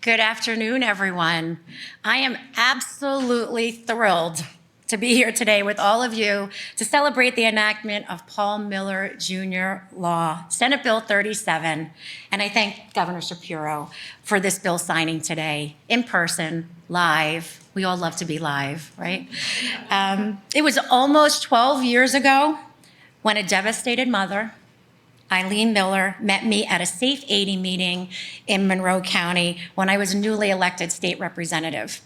Good afternoon, everyone. I am absolutely thrilled to be here today with all of you to celebrate the enactment of Paul Miller Jr. Law, Senate Bill 37. And I thank Governor Shapiro for this bill signing today, in person, live. We all love to be live, right? It was almost 12 years ago when a devastated mother, Eileen Miller, met me at a Safe 80 meeting in Monroe County when I was a newly elected state representative.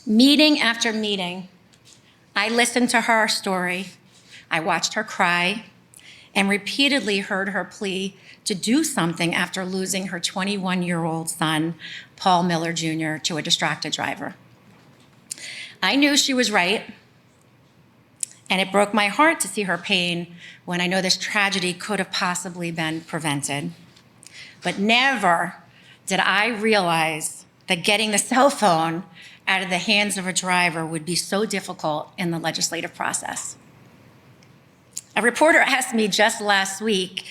Meeting after meeting, I listened to her story, I watched her cry, and repeatedly heard her plea to do something after losing her 21-year-old son, Paul Miller Jr., to a distracted driver. I knew she was right, and it broke my heart to see her pain when I know this tragedy could have possibly been prevented. But never did I realize that getting the cell phone out of the hands of a driver would be so difficult in the legislative process. A reporter asked me just last week,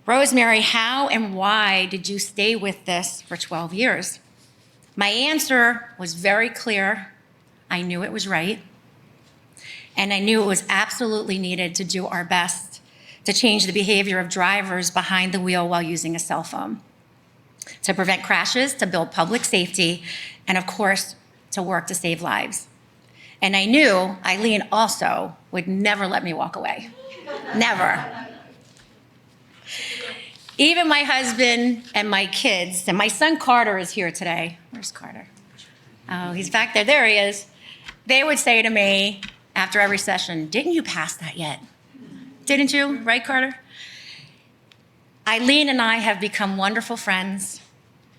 Rosemary, how and why did you stay with this for 12 years? My answer was very clear. I knew it was right. And I knew it was absolutely needed to do our best to change the behavior of drivers behind the wheel while using a cell phone, to prevent crashes, to build public safety, and of course, to work to save lives. And I knew Eileen also would never let me walk away. Never. Even my husband and my kids, and my son Carter is here today. Where's Carter? Oh, he's back there. There he is. They would say to me, after every session, didn't you pass that yet? Didn't you, right, Carter? Eileen and I have become wonderful friends,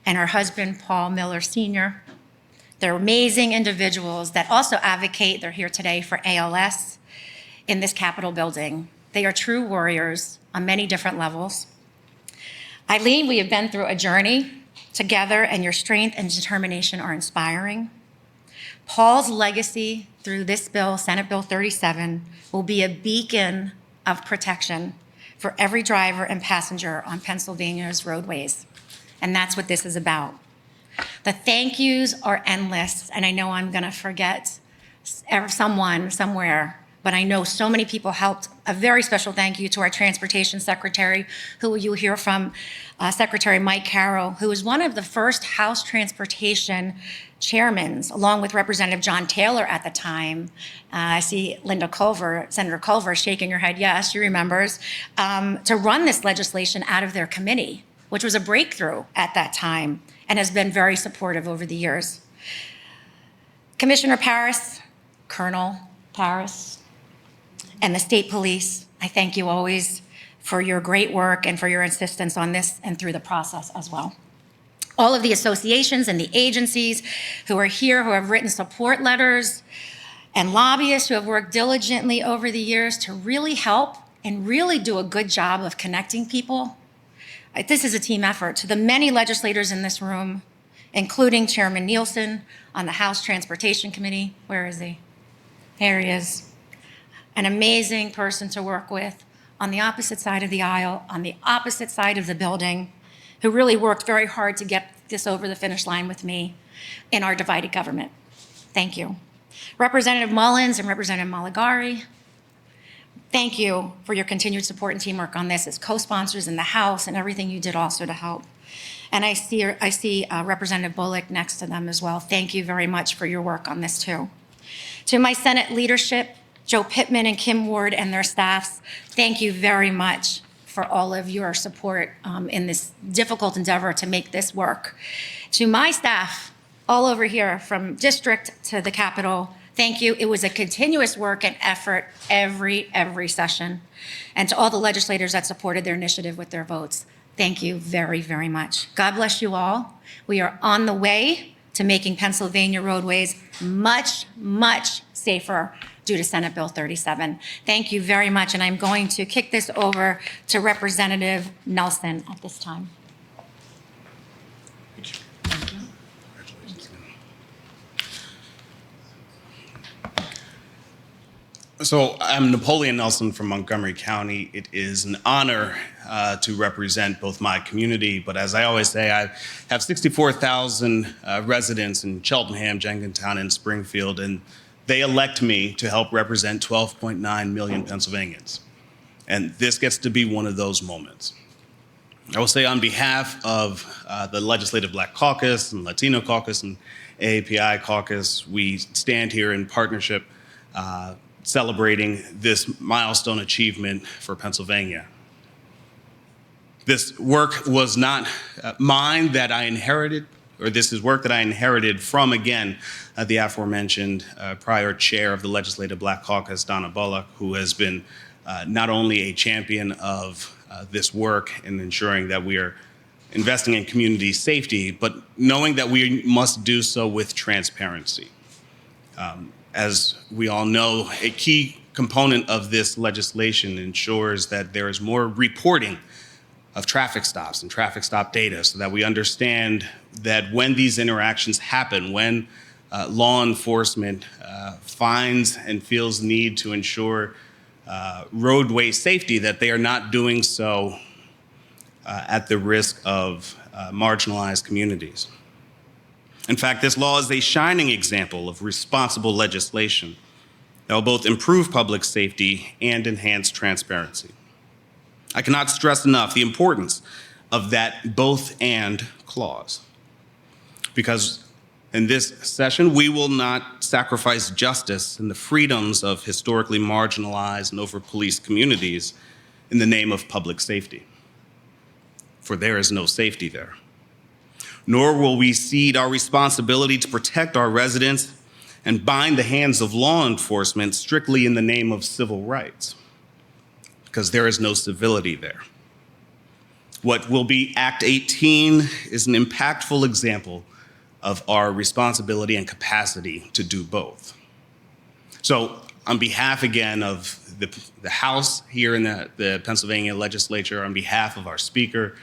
and her husband, Paul Miller Sr. They're amazing individuals that also advocate, they're here today, for ALS in this Capitol building. They are true warriors on many different levels. Eileen, we have been through a journey together, and your strength and determination are inspiring. Paul's legacy through this bill, Senate Bill 37, will be a beacon of protection for every driver and passenger on Pennsylvania's roadways. And that's what this is about. The thank yous are endless, and I know I'm gonna forget someone somewhere, but I know so many people helped. A very special thank you to our Transportation Secretary, who you hear from, Secretary Mike Carroll, who was one of the first House Transportation chairmen, along with Representative John Taylor at the time. I see Linda Culver, Senator Culver, shaking her head, yes, she remembers, to run this legislation out of their committee, which was a breakthrough at that time and has been very supportive over the years. Commissioner Paris, Colonel Paris, and the state police, I thank you always for your great work and for your insistence on this and through the process as well. All of the associations and the agencies who are here, who have written support letters, and lobbyists who have worked diligently over the years to really help and really do a good job of connecting people. This is a team effort. To the many legislators in this room, including Chairman Nielsen on the House Transportation Committee. Where is he? There he is. An amazing person to work with on the opposite side of the aisle, on the opposite side of the building, who really worked very hard to get this over the finish line with me in our divided government. Thank you. Representative Mullins and Representative Maligari, thank you for your continued support and teamwork on this as co-sponsors in the House and everything you did also to help. And I see Representative Bullock next to them as well. Thank you very much for your work on this too. To my Senate leadership, Joe Pittman and Kim Ward and their staffs, thank you very much for all of your support in this difficult endeavor to make this work. To my staff, all over here, from district to the Capitol, thank you. It was a continuous work and effort every session. And to all the legislators that supported their initiative with their votes, thank you very, very much. God bless you all. We are on the way to making Pennsylvania roadways much, much safer due to Senate Bill 37. Thank you very much, and I'm going to kick this over to Representative Nelson at this time. Thank you. So I'm Napoleon Nelson from Montgomery County. It is an honor to represent both my community, but as I always say, I have 64,000 residents in Cheltenham, Jenkintown, and Springfield, and they elect me to help represent 12.9 million Pennsylvanians. And this gets to be one of those moments. I will say on behalf of the Legislative Black Caucus and Latino Caucus and AAPI Caucus, we stand here in partnership celebrating this milestone achievement for Pennsylvania. This work was not mine that I inherited, or this is work that I inherited from, again, the aforementioned prior chair of the Legislative Black Caucus, Donna Bullock, who has been not only a champion of this work in ensuring that we are investing in community safety, but knowing that we must do so with transparency. As we all know, a key component of this legislation ensures that there is more reporting of traffic stops and traffic stop data so that we understand that when these interactions happen, when law enforcement finds and feels the need to ensure roadway safety, that they are not doing so at the risk of marginalized communities. In fact, this law is a shining example of responsible legislation that will both improve public safety and enhance transparency. I cannot stress enough the importance of that both and clause, because in this session, we will not sacrifice justice and the freedoms of historically marginalized and over-policed communities in the name of public safety, for there is no safety there. Nor will we cede our responsibility to protect our residents and bind the hands of law enforcement strictly in the name of civil rights, because there is no civility there. What will be Act 18 is an impactful example of our responsibility and capacity to do both. So on behalf, again, of the House here in the Pennsylvania legislature, on behalf of our Speaker,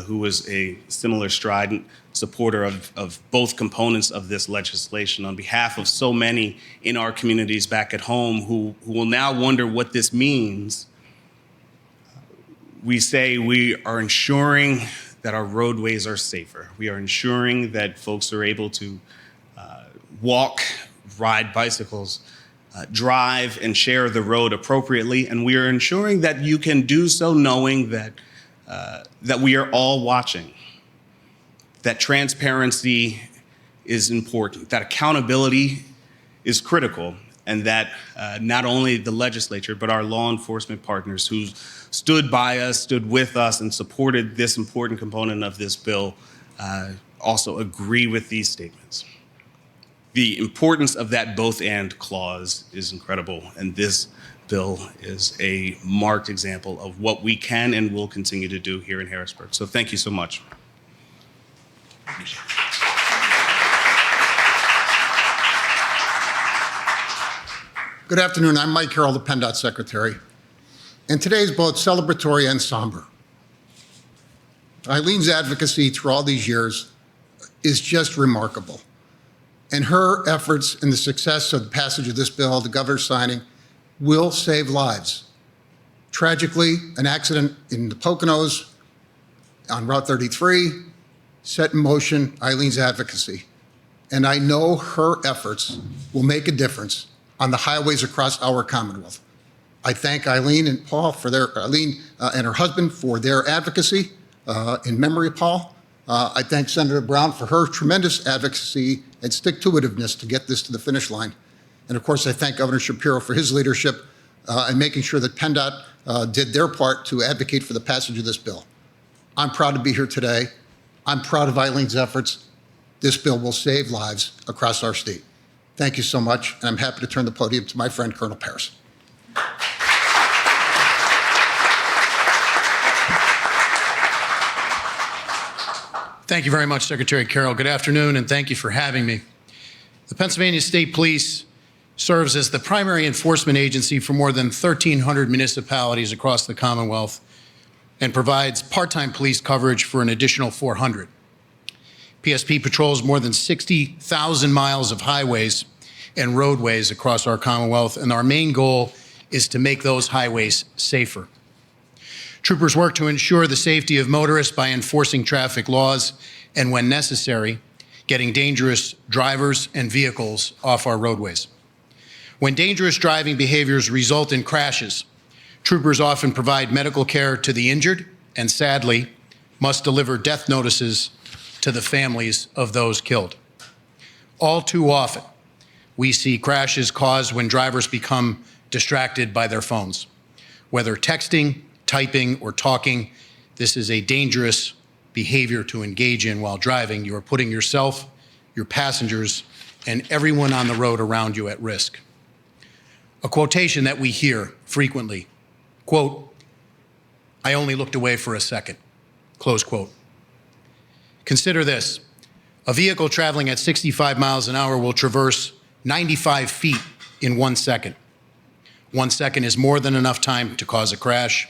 who was a similar strident supporter of both components of this legislation, on behalf of so many in our communities back at home who will now wonder what this means, we say we are ensuring that our roadways are safer. We are ensuring that folks are able to walk, ride bicycles, drive and share the road appropriately, and we are ensuring that you can do so knowing that we are all watching, that transparency is important, that accountability is critical, and that not only the legislature, but our law enforcement partners who stood by us, stood with us, and supported this important component of this bill also agree with these statements. The importance of that both and clause is incredible, and this bill is a marked example of what we can and will continue to do here in Harrisburg. So thank you so much. Good afternoon. I'm Mike Carroll, the PennDOT Secretary. And today is both celebratory and somber. Eileen's advocacy through all these years is just remarkable. And her efforts in the success of the passage of this bill, the governor's signing, will save lives. Tragically, an accident in the Poconos on Route 33 set in motion Eileen's advocacy. And I know her efforts will make a difference on the highways across our Commonwealth. I thank Eileen and Paul for Eileen and her husband for their advocacy in memory of Paul. I thank Senator Brown for her tremendous advocacy and stick-to-itiveness to get this to the finish line. And of course, I thank Governor Shapiro for his leadership in making sure that PennDOT did their part to advocate for the passage of this bill. I'm proud to be here today. I'm proud of Eileen's efforts. This bill will save lives across our state. Thank you so much, and I'm happy to turn the podium to my friend, Colonel Paris. Thank you very much, Secretary Carroll. Good afternoon, and thank you for having me. The Pennsylvania State Police serves as the primary enforcement agency for more than 1,300 municipalities across the Commonwealth and provides part-time police coverage for an additional 400. PSP patrols more than 60,000 miles of highways and roadways across our Commonwealth, and our main goal is to make those highways safer. Troopers work to ensure the safety of motorists by enforcing traffic laws and, when necessary, getting dangerous drivers and vehicles off our roadways. When dangerous driving behaviors result in crashes, troopers often provide medical care to the injured and, sadly, must deliver death notices to the families of those killed. All too often, we see crashes caused when drivers become distracted by their phones. Whether texting, typing, or talking, this is a dangerous behavior to engage in while driving. You are putting yourself, your passengers, and everyone on the road around you at risk. A quotation that we hear frequently, quote, "I only looked away for a second," close quote. Consider this. A vehicle traveling at 65 miles an hour will traverse 95 feet in 1 second. 1 second is more than enough time to cause a crash,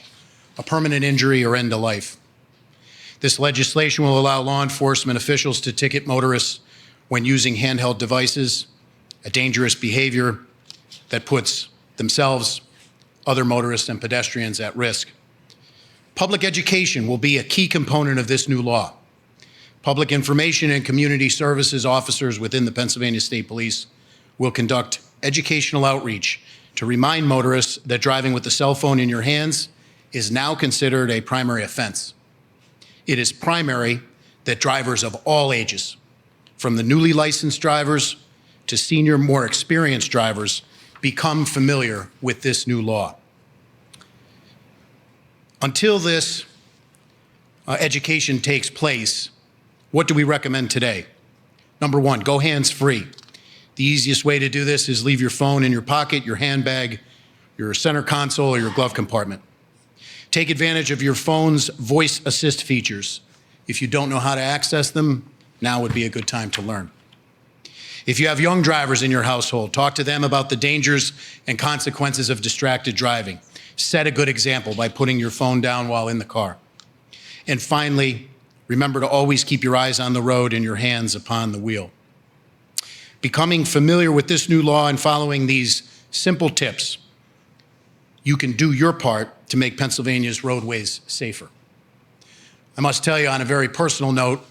a permanent injury, or end a life. This legislation will allow law enforcement officials to ticket motorists when using handheld devices, a dangerous behavior that puts themselves, other motorists, and pedestrians at risk. Public education will be a key component of this new law. Public information and community services officers within the Pennsylvania State Police will conduct educational outreach to remind motorists that driving with a cell phone in your hands is now considered a primary offense. It is primary that drivers of all ages, from the newly licensed drivers to senior, more experienced drivers, become familiar with this new law. Until this education takes place, what do we recommend today? Number one, go hands-free. The easiest way to do this is leave your phone in your pocket, your handbag, your center console, or your glove compartment. Take advantage of your phone's voice assist features. If you don't know how to access them, now would be a good time to learn. If you have young drivers in your household, talk to them about the dangers and consequences of distracted driving. Set a good example by putting your phone down while in the car. And finally, remember to always keep your eyes on the road and your hands upon the wheel. Becoming familiar with this new law and following these simple tips, you can do your part to make Pennsylvania's roadways safer. I must tell you, on a very personal note,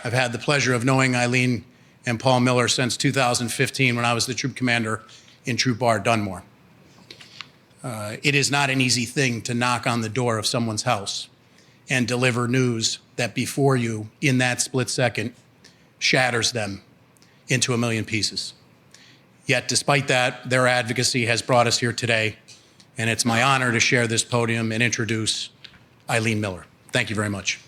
I've had the pleasure of knowing Eileen and Paul Miller since 2015 when I was the troop commander in Troop R Dunmore. It is not an easy thing to knock on the door of someone's house and deliver news that before you, in that split second, shatters them into a million pieces. Yet, despite that, their advocacy has brought us here today, and it's my honor to share this podium and introduce Eileen Miller. Thank you very much.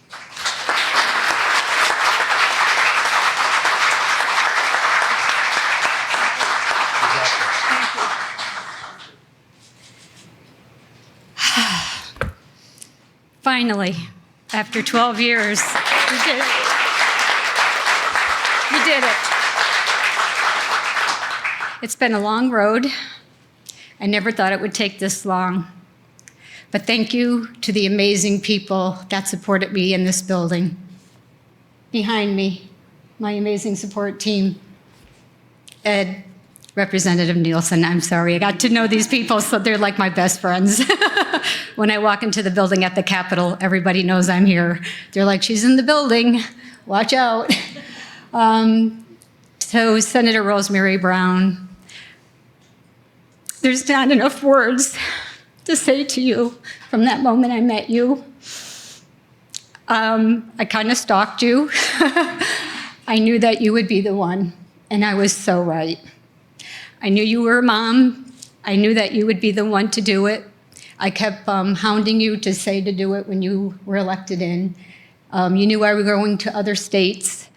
Finally, after 12 years, we did it. We did it. It's been a long road. I never thought it would take this long. But thank you to the amazing people that supported me in this building. Behind me, my amazing support team. Ed, Representative Nielsen, I'm sorry. I got to know these people, so they're like my best friends. When I walk into the building at the Capitol, everybody knows I'm here. They're like, she's in the building, watch out. So Senator Rosemary Brown, there's not enough words to say to you from that moment I met you. I kind of stalked you. I knew that you would be the one, and I was so right. I knew you were a mom. I knew that you would be the one to do it. I kept hounding you to say to do it when you were elected in. You knew I was going to other states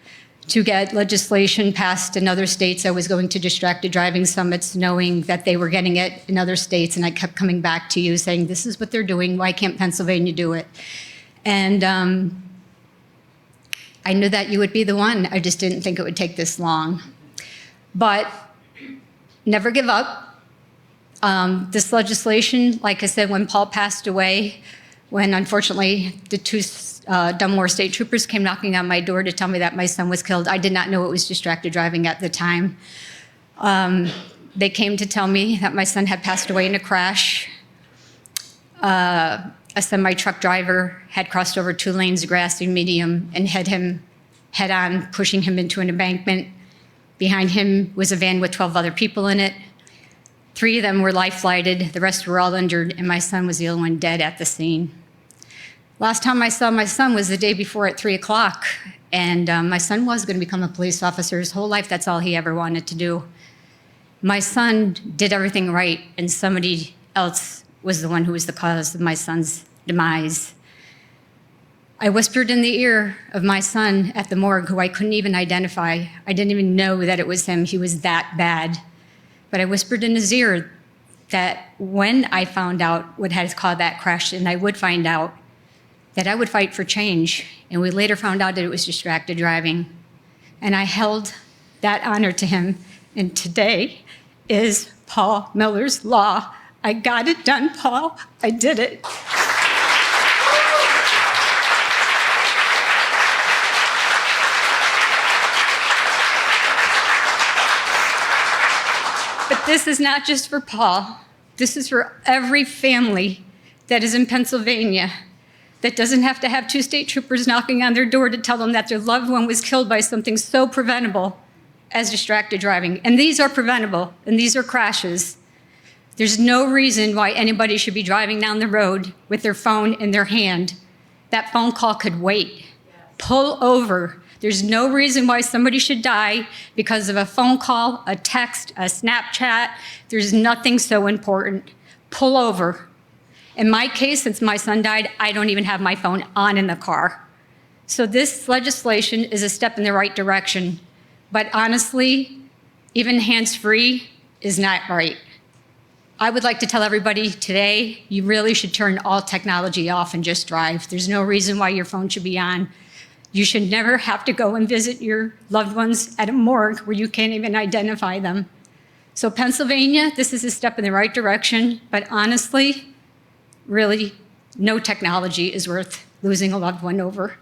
to get legislation passed in other states. I was going to distracted driving summits knowing that they were getting it in other states, and I kept coming back to you saying, this is what they're doing, why can't Pennsylvania do it? And I knew that you would be the one. I just didn't think it would take this long. But never give up. This legislation, like I said, when Paul passed away, when unfortunately the two Dunmore State Troopers came knocking on my door to tell me that my son was killed, I did not know it was distracted driving at the time. They came to tell me that my son had passed away in a crash. A a semi-truck driver had crossed over 2 lanes of grassy medium and hit him head on, pushing him into an embankment. Behind him was a van with 12 other people in it. 3 of them were life-flighted, the rest were all injured, and my son was the only one dead at the scene. Last time I saw my son was the day before at 3 o'clock, and my son was going to become a police officer. His whole life, that's all he ever wanted to do. My son did everything right, and somebody else was the one who was the cause of my son's demise. I whispered in the ear of my son at the morgue, who I couldn't even identify. I didn't even know that it was him. He was that bad. But I whispered in his ear that when I found out what had caused that crash, and I would find out, that I would fight for change. And we later found out that it was distracted driving. And I held that honor to him. And today is Paul Miller's Law. I got it done, Paul. I did it. But this is not just for Paul. This is for every family that is in Pennsylvania that doesn't have to have 2 state troopers knocking on their door to tell them that their loved one was killed by something so preventable as distracted driving. And these are preventable, and these are crashes. There's no reason why anybody should be driving down the road with their phone in their hand. That phone call could wait. Pull over. There's no reason why somebody should die because of a phone call, a text, a Snapchat. There's nothing so important. Pull over. In my case, since my son died, I don't even have my phone on in the car. So this legislation is a step in the right direction. But honestly, even hands-free is not right. I would like to tell everybody today, you really should turn all technology off and just drive. There's no reason why your phone should be on. You should never have to go and visit your loved ones at a morgue where you can't even identify them. So Pennsylvania, this is a step in the right direction, but honestly, really, no technology is worth losing a loved one over.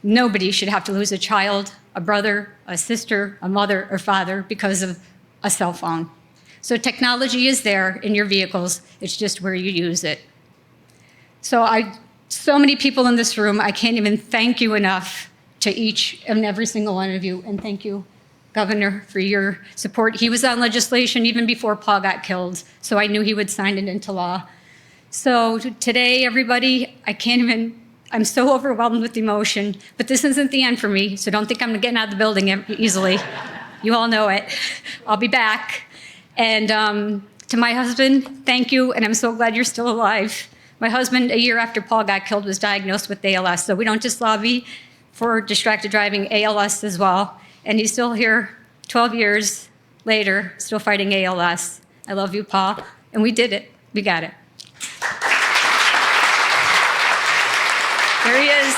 Nobody should have to lose a child, a brother, a sister, a mother, or father because of a cell phone. So technology is there in your vehicles, it's just where you use it. So many people in this room, I can't even thank you enough to each and every single one of you, and thank you, Governor, for your support. He was on legislation even before Paul got killed, so I knew he would sign it into law. So today, everybody, I'm so overwhelmed with emotion, but this isn't the end for me, so don't think I'm getting out of the building easily. You all know it. I'll be back. And to my husband, thank you, and I'm so glad you're still alive. My husband, a year after Paul got killed, was diagnosed with ALS, so we don't just lobby for distracted driving, ALS as well. And he's still here 12 years later, still fighting ALS. I love you, Paul, and we did it. We got it. There he is.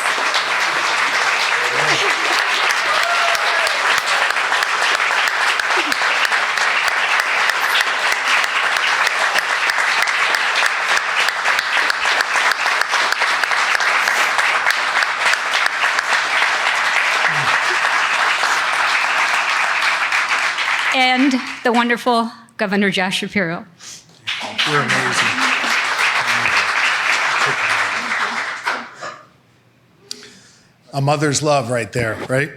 And the wonderful Governor Josh Shapiro. You're amazing. A mother's love right there, right?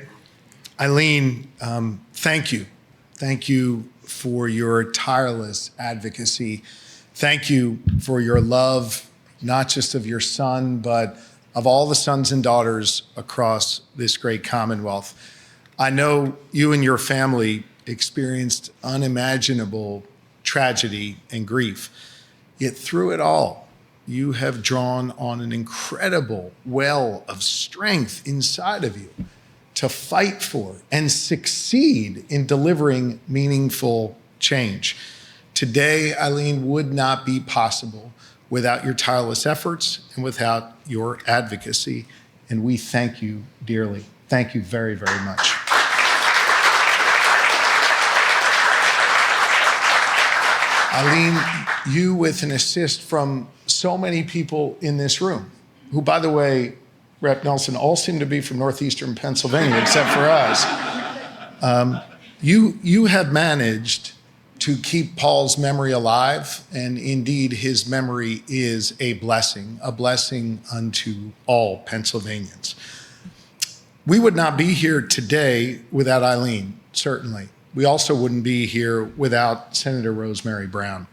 Eileen, thank you. Thank you for your tireless advocacy. Thank you for your love, not just of your son, but of all the sons and daughters across this great Commonwealth. I know you and your family experienced unimaginable tragedy and grief, yet through it all, you have drawn on an incredible well of strength inside of you to fight for and succeed in delivering meaningful change. Today, Eileen, would not be possible without your tireless efforts and without your advocacy, and we thank you dearly. Thank you very, very much. Eileen, you with an assist from so many people in this room, who, by the way, Rep. Nelson, all seem to be from northeastern Pennsylvania, except for us. You have managed to keep Paul's memory alive, and indeed his memory is a blessing unto all Pennsylvanians. We would not be here today without Eileen, certainly. We also wouldn't be here without Senator Rosemary Brown.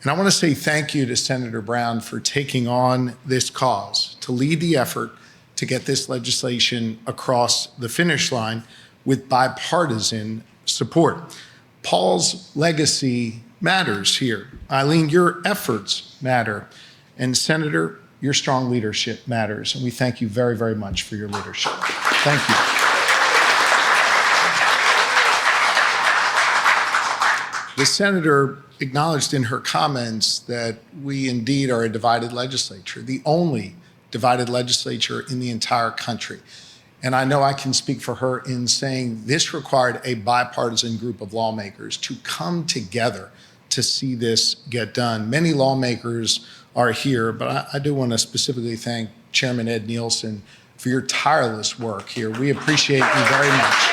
And I want to say thank you to Senator Brown for taking on this cause, to lead the effort to get this legislation across the finish line with bipartisan support. Paul's legacy matters here. Eileen, your efforts matter. And Senator, your strong leadership matters. And we thank you very, very much for your leadership. Thank you. The senator acknowledged in her comments that we indeed are a divided legislature, the only divided legislature in the entire country. And I know I can speak for her in saying this required a bipartisan group of lawmakers to come together to see this get done. Many lawmakers are here, but I do want to specifically thank Chairman Ed Nielsen for your tireless work here. We appreciate you very much.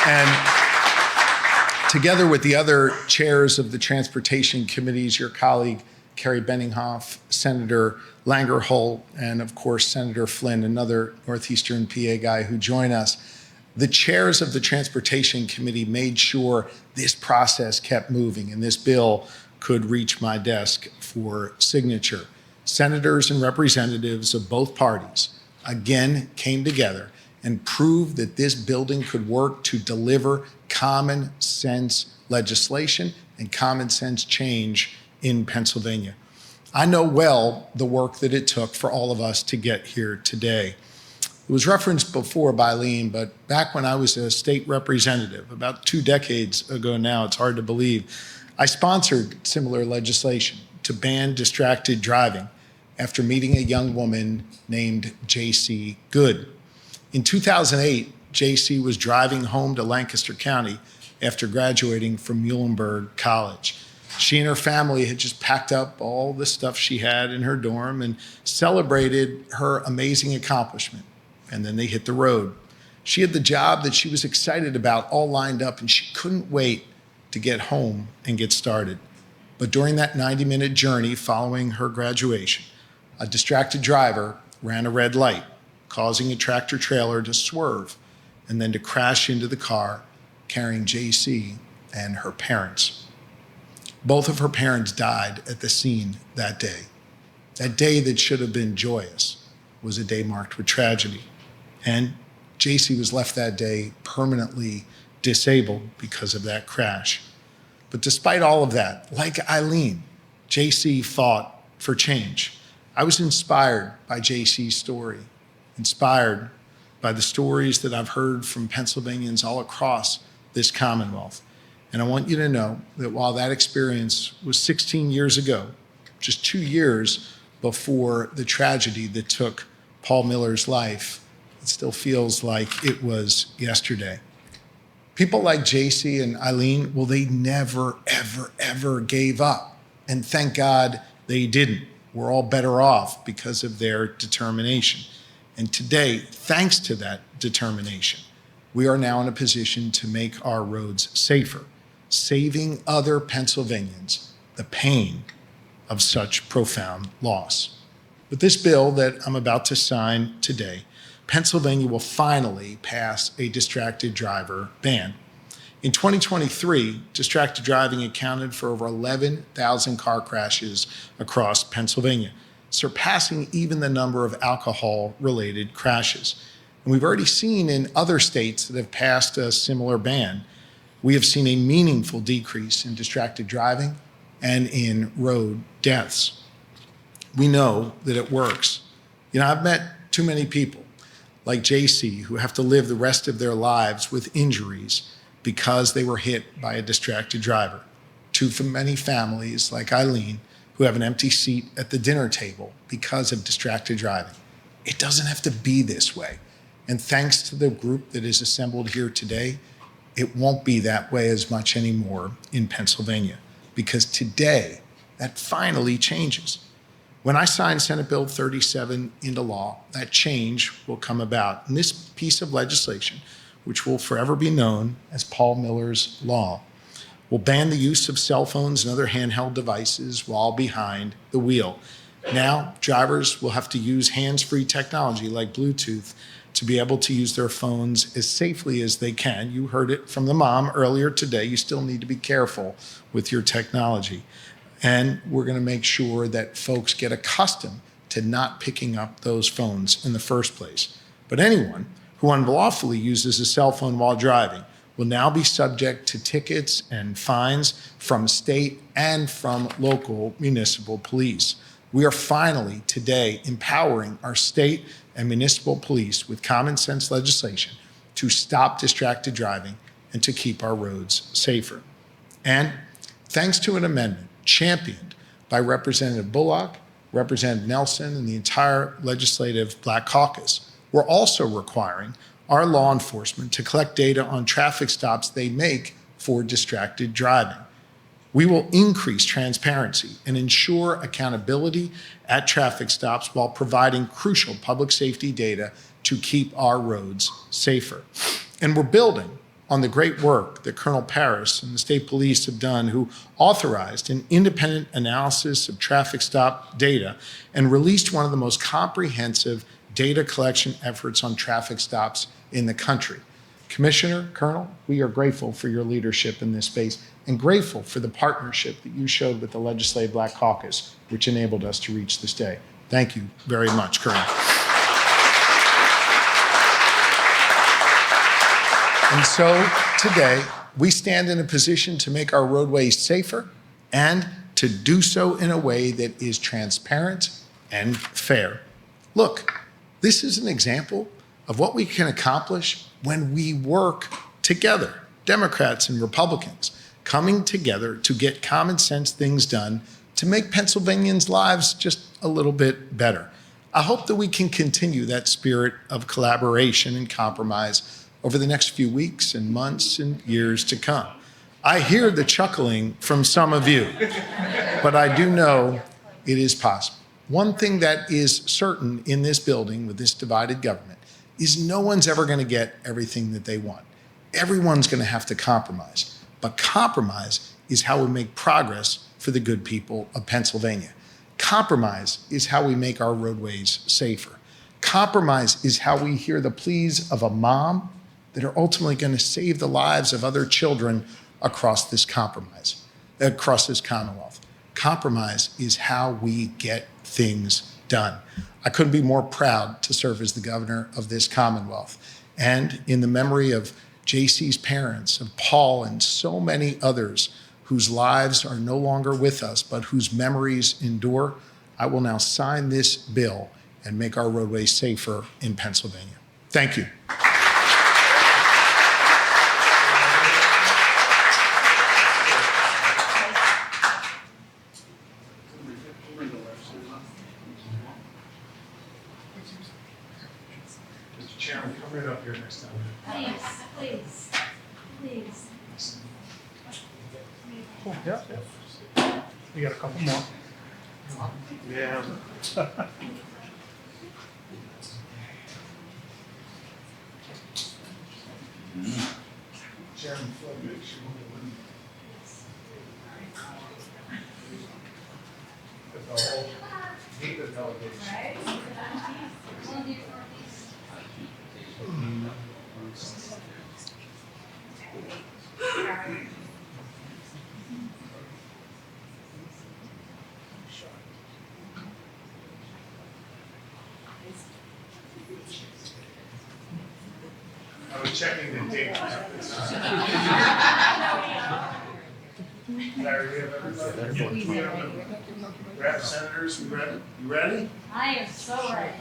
And together with the other chairs of the transportation committees, your colleague Carrie Benninghoff, Senator Langerholt, and of course Senator Flynn, another Northeastern PA guy who joined us, the chairs of the Transportation Committee made sure this process kept moving and this bill could reach my desk for signature. Senators and representatives of both parties again came together and proved that this building could work to deliver common sense legislation and common sense change in Pennsylvania. I know well the work that it took for all of us to get here today. It was referenced before by Eileen, but back when I was a state representative, about 2 decades ago now, it's hard to believe, I sponsored similar legislation to ban distracted driving after meeting a young woman named J.C. Good. In 2008, J.C. was driving home to Lancaster County after graduating from Muhlenberg College. She and her family had just packed up all the stuff she had in her dorm and celebrated her amazing accomplishment. And then they hit the road. She had the job that she was excited about all lined up, and she couldn't wait to get home and get started. But during that 90-minute journey following her graduation, a distracted driver ran a red light, causing a tractor trailer to swerve and then to crash into the car carrying JC and her parents. Both of her parents died at the scene that day. That day that should have been joyous was a day marked with tragedy. And JC was left that day permanently disabled because of that crash. But despite all of that, like Eileen, JC fought for change. I was inspired by JC's story, inspired by the stories that I've heard from Pennsylvanians all across this Commonwealth. And I want you to know that while that experience was 16 years ago, just 2 years before the tragedy that took Paul Miller's life, it still feels like it was yesterday. People like JC and Eileen, well, they never, ever, ever gave up. And thank God they didn't. We're all better off because of their determination. And today, thanks to that determination, we are now in a position to make our roads safer, saving other Pennsylvanians the pain of such profound loss. With this bill that I'm about to sign today, Pennsylvania will finally pass a distracted driver ban. In 2023, distracted driving accounted for over 11,000 car crashes across Pennsylvania, surpassing even the number of alcohol-related crashes. And we've already seen in other states that have passed a similar ban, we have seen a meaningful decrease in distracted driving and in road deaths. We know that it works. You know, I've met too many people like JC who have to live the rest of their lives with injuries because they were hit by a distracted driver. Too many families like Eileen who have an empty seat at the dinner table because of distracted driving. It doesn't have to be this way. And thanks to the group that is assembled here today, it won't be that way as much anymore in Pennsylvania, because today that finally changes. When I sign Senate Bill 37 into law, that change will come about. And this piece of legislation which will forever be known as Paul Miller's Law, will ban the use of cell phones and other handheld devices while behind the wheel. Now, drivers will have to use hands-free technology like Bluetooth to be able to use their phones as safely as they can. You heard it from the mom earlier today. You still need to be careful with your technology. And we're going to make sure that folks get accustomed to not picking up those phones in the first place. But anyone who unlawfully uses a cell phone while driving will now be subject to tickets and fines from state and from local municipal police. We are finally today empowering our state and municipal police with common sense legislation to stop distracted driving and to keep our roads safer. And thanks to an amendment championed by Representative Bullock, Representative Nelson, and the entire legislative Black Caucus, we're also requiring our law enforcement to collect data on traffic stops they make for distracted driving. We will increase transparency and ensure accountability at traffic stops while providing crucial public safety data to keep our roads safer. And we're building on the great work that Colonel Paris and the state police have done, who authorized an independent analysis of traffic stop data and released one of the most comprehensive data collection efforts on traffic stops in the country. Commissioner, Colonel, we are grateful for your leadership in this space and grateful for the partnership that you showed with the Legislative Black Caucus, which enabled us to reach this day. Thank you very much, Colonel. And so today, we stand in a position to make our roadways safer and to do so in a way that is transparent and fair. Look, this is an example of what we can accomplish when we work together, Democrats and Republicans, coming together to get common sense things done to make Pennsylvanians' lives just a little bit better. I hope that we can continue that spirit of collaboration and compromise over the next few weeks and months and years to come. I hear the chuckling from some of you, but I do know it is possible. One thing that is certain in this building with this divided government is no one's ever going to get everything that they want. Everyone's going to have to compromise. But compromise is how we make progress for the good people of Pennsylvania. Compromise is how we make our roadways safer. Compromise is how we hear the pleas of a mom that are ultimately going to save the lives of other children across this compromise, across this Commonwealth. Compromise is how we get things done. I couldn't be more proud to serve as the governor of this Commonwealth. And in the memory of JC's parents, of Paul, and so many others whose lives are no longer with us, but whose memories endure, I will now sign this bill and make our roadways safer in Pennsylvania. Thank you. Mr. Chairman, come right up here next time. Please, please. Yeah. We got a couple more. Yeah. Chairman Flood, make sure the whole delegation. I was checking the date. Larry, we have everybody. We have rep senators. We ready? You ready? I am so ready.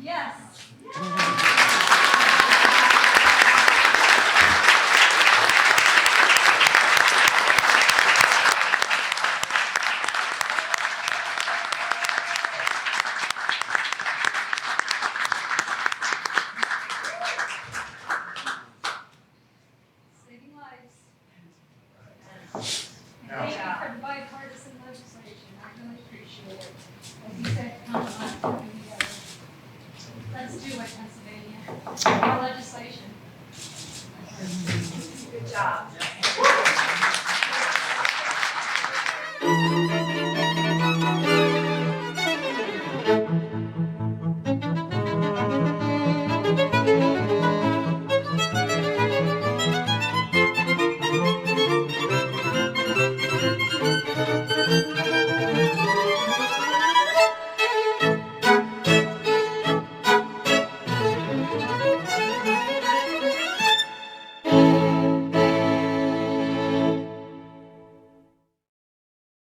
Yes. job.